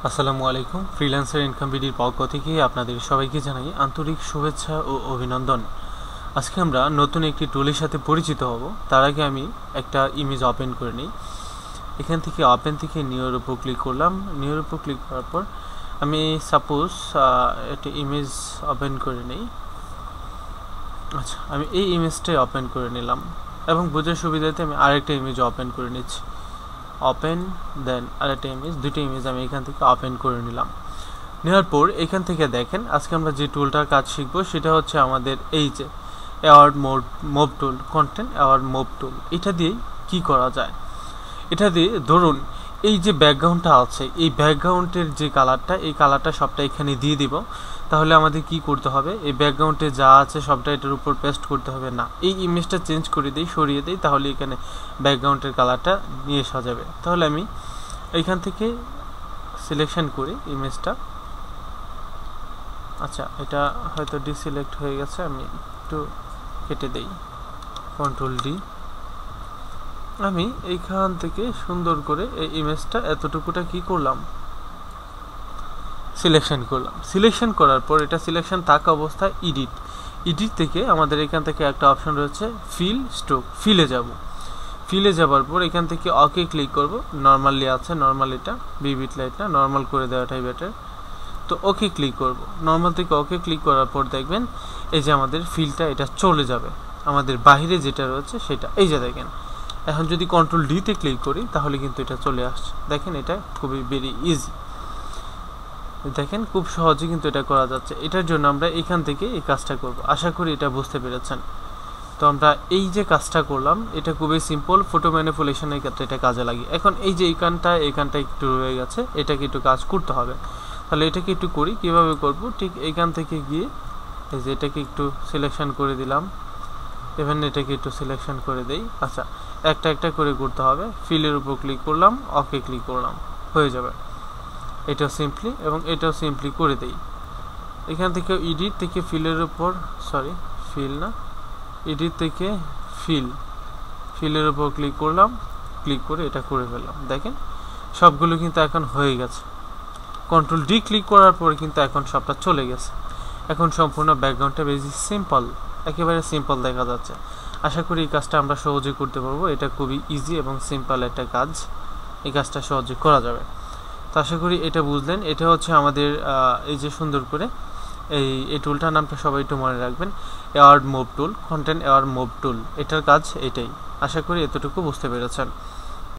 আসসালামু আলাইকুম। Freelancer income ভিডিওর পক্ষ থেকে আপনাদের সবাইকে জানাই আন্তরিক শুভেচ্ছা ও অভিনন্দন। আজকে আমরা নতুন একটি টুলের সাথে পরিচিত হব। তার আগে আমি একটা ইমেজ ওপেন করে নিই। এখান থেকে ওপেন থেকে নিউর উপর ক্লিক করলাম। নিউর উপর ক্লিক করার পর আমি সাপোজ একটা ইমেজ ওপেন করে নিই। আচ্ছা, আমি এই ইমেজটাই ওপেন করে নিলাম এবং বোঝার সুবিধাতে আমি আরেকটা ইমেজ ওপেন করে নিচ্ছি। ওপেন দেন আরেকটা ইমেজ, দুটো ইমেজ আমি এখান থেকে ওপেন করে নিলাম। নেওয়ার পর এখান থেকে দেখেন আজকে আমরা যে টুলটার কাজ শিখবো সেটা হচ্ছে আমাদের এই যে অ্যাওয়ার্ড মোভ টুল, কন্টেন্ট অ্যাওয়ার্ড মোভ টুল। এটা দিয়ে কি করা যায়? এটা দিয়ে ধরুন এই যে ব্যাকগ্রাউন্ডটা আছে, এই ব্যাকগ্রাউন্ডের যে কালারটা, এই কালারটা সবটা এখানে দিয়ে দিব। তাহলে আমাদের কি করতে হবে? এই ব্যাকগ্রাউন্ডে যা আছে সবটা এটার উপর পেস্ট করতে হবে না, এই ইমেজটা চেঞ্জ করে দিই, সরিয়ে দিই, তাহলে এখানে ব্যাকগ্রাউন্ডের কালারটা নিয়ে আসা যাবে। তাহলে আমি এইখান থেকে সিলেকশন করি ইমেজটা। আচ্ছা, এটা হয়তো ডিসিলেক্ট হয়ে গেছে, আমি একটু কেটে দেই, কন্ট্রোল ডি। আমি এইখান থেকে সুন্দর করে এই ইমেজটা এতটুকুটা কি করলাম, সিলেকশন করলাম। সিলেকশন করার পর এটা সিলেকশন থাকা অবস্থায় এডিট থেকে আমাদের এখান থেকে একটা অপশন রয়েছে ফিল স্ট্রোক। ফিলে যাবার পর এখান থেকে ওকে ক্লিক করব। নর্মালি আছে, নর্মাল এটা বিবিট লাইট না, নর্মাল করে দেওয়াটাই বেটার। তো ওকে ক্লিক করব। নর্মাল থেকে ওকে ক্লিক করার পর দেখবেন এই যে আমাদের ফিলটা এটা চলে যাবে, আমাদের বাহিরে যেটা রয়েছে সেটা। এই যে দেখেন, এখন যদি কন্ট্রোল ডিতে ক্লিক করি তাহলে কিন্তু এটা চলে আসছে। দেখেন, এটা খুবই ভেরি ইজি। দেখেন খুব সহজে কিন্তু এটা করা যাচ্ছে। এটার জন্য আমরা এখান থেকে এই কাজটা করব। আশা করি এটা বুঝতে পেরেছেন। তো আমরা এই যে কাজটা করলাম এটা খুবই সিম্পল, ফটো ম্যানিপুলেশনের ক্ষেত্রে এটা কাজে লাগে। এখন এই যে এখানটা একটু রয়ে গেছে, এটাকে একটু কাজ করতে হবে। তাহলে এটাকে একটু করি, কিভাবে করব? ঠিক এখান থেকে গিয়ে এই যে এটাকে একটু সিলেকশন করে দিলাম, ইভেন এটাকে একটু সিলেকশন করে দেই। আচ্ছা, একটা একটা করে করতে হবে। ফিলের উপর ক্লিক করলাম, ওকে ক্লিক করলাম, হয়ে যাবে। এটাও সিম্পলি এবং এটাও সিম্পলি করে দেই। এখান থেকে এডিট থেকে ফিলের উপর, সরি ফিল না, এডিট থেকে ফিলের উপর ক্লিক করলাম, ক্লিক করে এটা করে ফেললাম। দেখেন সবগুলো কিন্তু এখন হয়ে গেছে। কন্ট্রোল ডি ক্লিক করার পরে কিন্তু এখন সবটা চলে গেছে। এখন সম্পূর্ণ ব্যাকগ্রাউন্ডটা বেশি সিম্পল, একেবারে সিম্পল দেখা যাচ্ছে। আশা করি এই কাজটা আমরা সহজে করতে পারবো। এটা খুবই ইজি এবং সিম্পল একটা কাজ, এই কাজটা সহজে করা যাবে। তো আশা করি এটা বুঝলেন। এটা হচ্ছে আমাদের এই যে সুন্দর করে এই টুলটার নামটা সবাই একটু মনে রাখবেন, award move tool, content award move tool. এটার কাজ এটাই। আশা করি এতটুকু বুঝতে পেরেছেন।